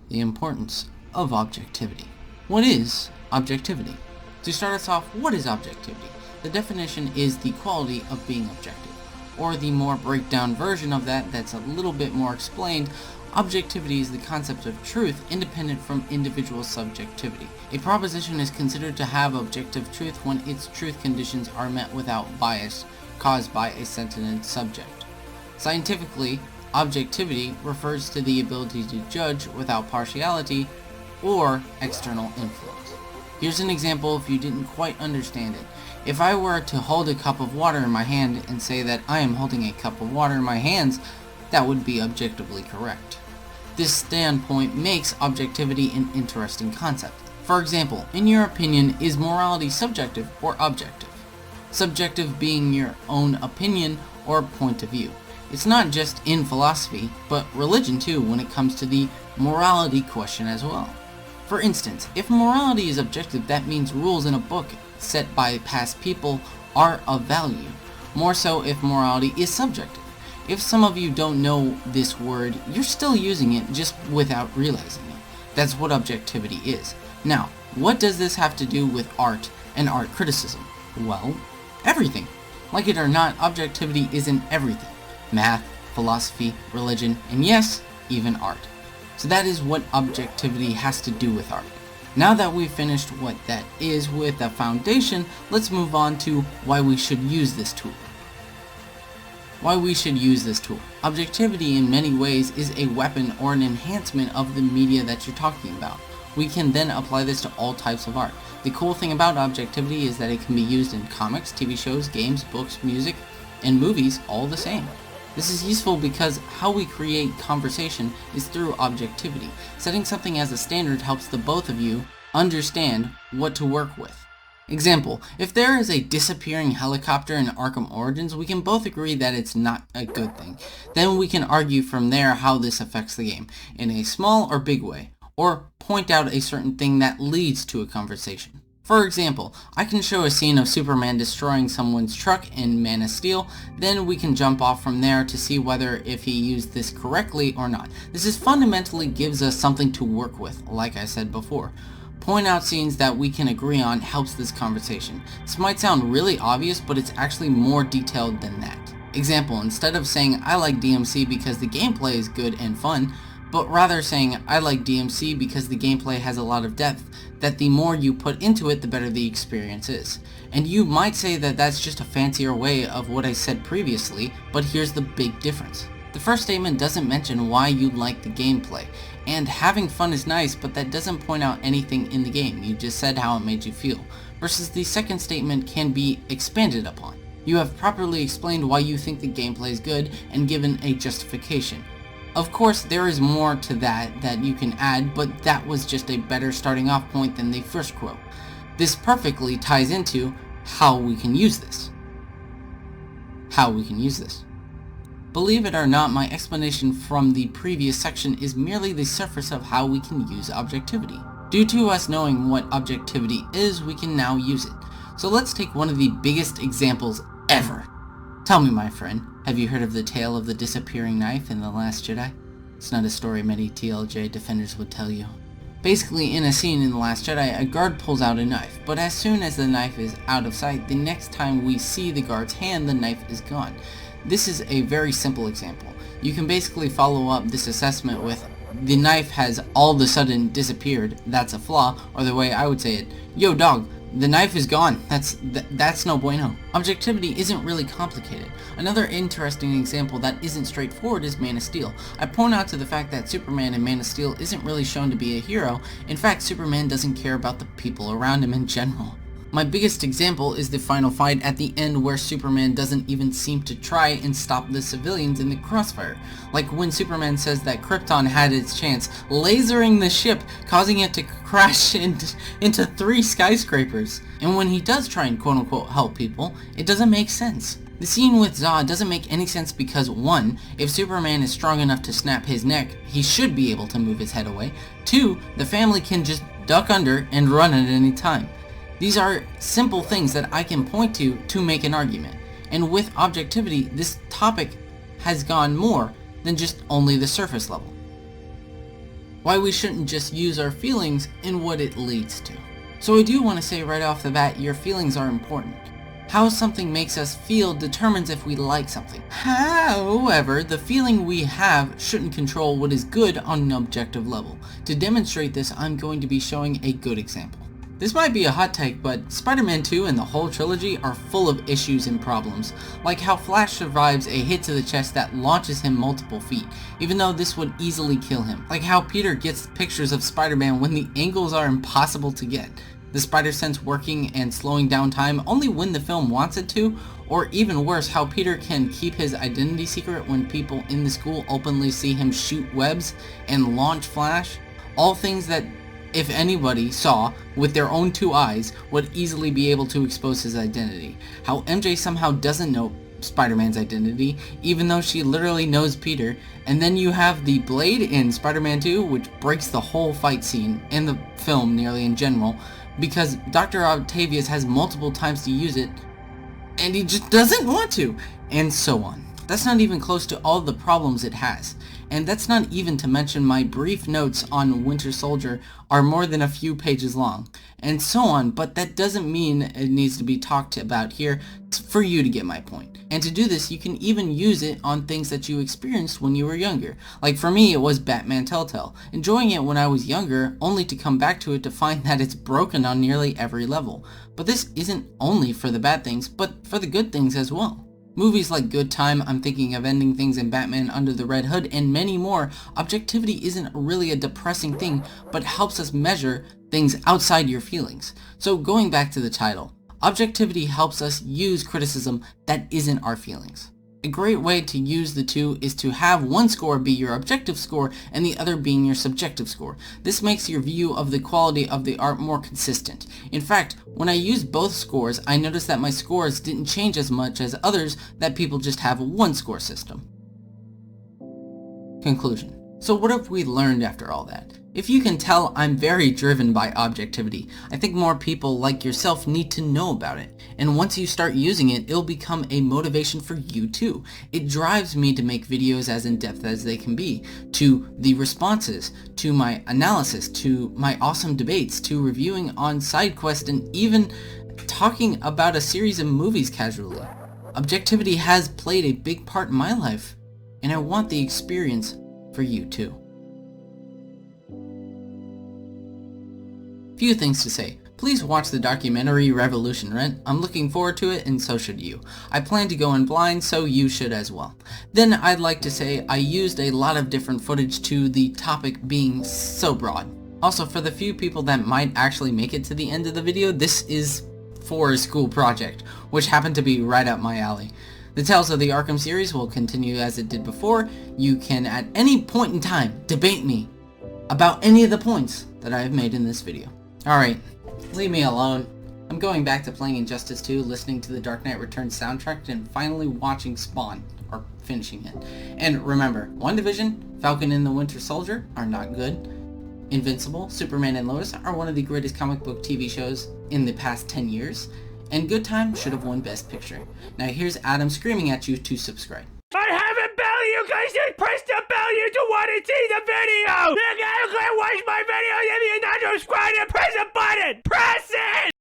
the importance of objectivity. What is objectivity? To start us off, what is objectivity? The definition is the quality of being objective, or the more breakdown version of that that's a little bit more explained. Objectivity is the concept of truth independent from individual subjectivity. A proposition is considered to have objective truth when its truth conditions are met without bias caused by a sentient subject. Scientifically, objectivity refers to the ability to judge without partiality or external influence. Here's an example if you didn't quite understand it. If I were to hold a cup of water in my hand and say that I am holding a cup of water in my hands, that would be objectively correct. This standpoint makes objectivity an interesting concept. For example, in your opinion, is morality subjective or objective? Subjective being your own opinion or point of view. It's not just in philosophy, but religion too when it comes to the morality question as well. For instance, if morality is objective, that means rules in a book set by past people are of value. More so if morality is subjective. If some of you don't know this word, you're still using it just without realizing it. That's what objectivity is. Now, what does this have to do with art and art criticism? Well, everything. Like it or not, objectivity is in everything. Math, philosophy, religion, and yes, even art. So that is what objectivity has to do with art. Now that we've finished what that is with a foundation, let's move on to why we should use this tool. Objectivity in many ways is a weapon or an enhancement of the media that you're talking about. We can then apply this to all types of art. The cool thing about objectivity is that it can be used in comics, TV shows, games, books, music, and movies all the same. This is useful because how we create conversation is through objectivity. Setting something as a standard helps the both of you understand what to work with. Example, if there is a disappearing helicopter in Arkham Origins, we can both agree that it's not a good thing. Then we can argue from there how this affects the game, in a small or big way, or point out a certain thing that leads to a conversation. For example, I can show a scene of Superman destroying someone's truck in Man of Steel, then we can jump off from there to see whether if he used this correctly or not. This is fundamentally gives us something to work with, like I said before. Point out scenes that we can agree on helps this conversation. This might sound really obvious, but it's actually more detailed than that. Example, instead of saying I like DMC because the gameplay is good and fun, but rather saying I like DMC because the gameplay has a lot of depth, that the more you put into it, the better the experience is. And you might say that that's just a fancier way of what I said previously, but here's the big difference. The first statement doesn't mention why you like the gameplay, and having fun is nice, but that doesn't point out anything in the game. You just said how it made you feel. Versus the second statement can be expanded upon. You have properly explained why you think the gameplay is good and given a justification. Of course, there is more to that you can add, but that was just a better starting off point than the first quote. This perfectly ties into how we can use this. Believe it or not, my explanation from the previous section is merely the surface of how we can use objectivity. Due to us knowing what objectivity is, we can now use it. So let's take one of the biggest examples ever. Tell me, my friend, have you heard of the tale of the disappearing knife in The Last Jedi? It's not a story many TLJ defenders would tell you. Basically, in a scene in The Last Jedi, a guard pulls out a knife, but as soon as the knife is out of sight, the next time we see the guard's hand, the knife is gone. This is a very simple example. You can basically follow up this assessment with, the knife has all of a sudden disappeared, that's a flaw, or the way I would say it, yo dog, the knife is gone, that's no bueno. Objectivity isn't really complicated. Another interesting example that isn't straightforward is Man of Steel. I point out to the fact that Superman in Man of Steel isn't really shown to be a hero. In fact, Superman doesn't care about the people around him in general. My biggest example is the final fight at the end where Superman doesn't even seem to try and stop the civilians in the crossfire. Like when Superman says that Krypton had its chance, lasering the ship, causing it to crash into 3 skyscrapers. And when he does try and quote-unquote help people, it doesn't make sense. The scene with Zod doesn't make any sense because 1, if Superman is strong enough to snap his neck, he should be able to move his head away. 2, the family can just duck under and run at any time. These are simple things that I can point to make an argument. And with objectivity, this topic has gone more than just only the surface level. why we shouldn't just use our feelings and what it leads to. So I do want to say right off the bat, your feelings are important. How something makes us feel determines if we like something. However, the feeling we have shouldn't control what is good on an objective level. To demonstrate this, I'm going to be showing a good example. This might be a hot take, but Spider-Man 2 and the whole trilogy are full of issues and problems, like how Flash survives a hit to the chest that launches him multiple feet, even though this would easily kill him, like how Peter gets pictures of Spider-Man when the angles are impossible to get, the spider sense working and slowing down time only when the film wants it to, or even worse, how Peter can keep his identity secret when people in the school openly see him shoot webs and launch Flash, all things that if anybody saw with their own two eyes would easily be able to expose his identity. How MJ somehow doesn't know Spider-Man's identity, even though she literally knows Peter, and then you have the blade in Spider-Man 2, which breaks the whole fight scene and the film nearly in general, because Dr. Octavius has multiple times to use it, and he just doesn't want to, and so on. That's not even close to all the problems it has. And that's not even to mention my brief notes on Winter Soldier are more than a few pages long, and so on, but that doesn't mean it needs to be talked about here for you to get my point. And to do this, you can even use it on things that you experienced when you were younger. Like for me, it was Batman Telltale. Enjoying it when I was younger, only to come back to it to find that it's broken on nearly every level. But this isn't only for the bad things, but for the good things as well. Movies like Good Time, I'm thinking of Ending Things, and Batman Under the Red Hood, and many more, objectivity isn't really a depressing thing, but helps us measure things outside your feelings. So going back to the title, objectivity helps us use criticism that isn't our feelings. A great way to use the two is to have one score be your objective score and the other being your subjective score. This makes your view of the quality of the art more consistent. In fact, when I used both scores, I noticed that my scores didn't change as much as others that people just have a one score system. Conclusion. So what have we learned after all that? If you can tell, I'm very driven by objectivity. I think more people like yourself need to know about it. And once you start using it, it'll become a motivation for you too. It drives me to make videos as in-depth as they can be, to the responses, to my analysis, to my awesome debates, to reviewing on side quests, and even talking about a series of movies casually. Objectivity has played a big part in my life, and I want the experience for you too. Few things to say. Please watch the documentary Revolution Rent. I'm looking forward to it, and so should you. I plan to go in blind, so you should as well. Then I'd like to say I used a lot of different footage to the topic being so broad. Also, for the few people that might actually make it to the end of the video, this is for a school project, which happened to be right up my alley. The Tales of the Arkham series will continue as it did before. You can at any point in time debate me about any of the points that I have made in this video. Alright, leave me alone. I'm going back to playing Injustice 2, listening to the Dark Knight Returns soundtrack, and finally watching Spawn, or finishing it. And remember, WandaVision, Falcon and the Winter Soldier are not good. Invincible, Superman and Lois are one of the greatest comic book TV shows in the past 10 years. And Good Time should have won Best Picture. Now here's Adam screaming at you to subscribe. I have a bell, you guys just press the bell, you don't want to see the video! You gotta watch my videos if you're not subscribed and press a button! Press it!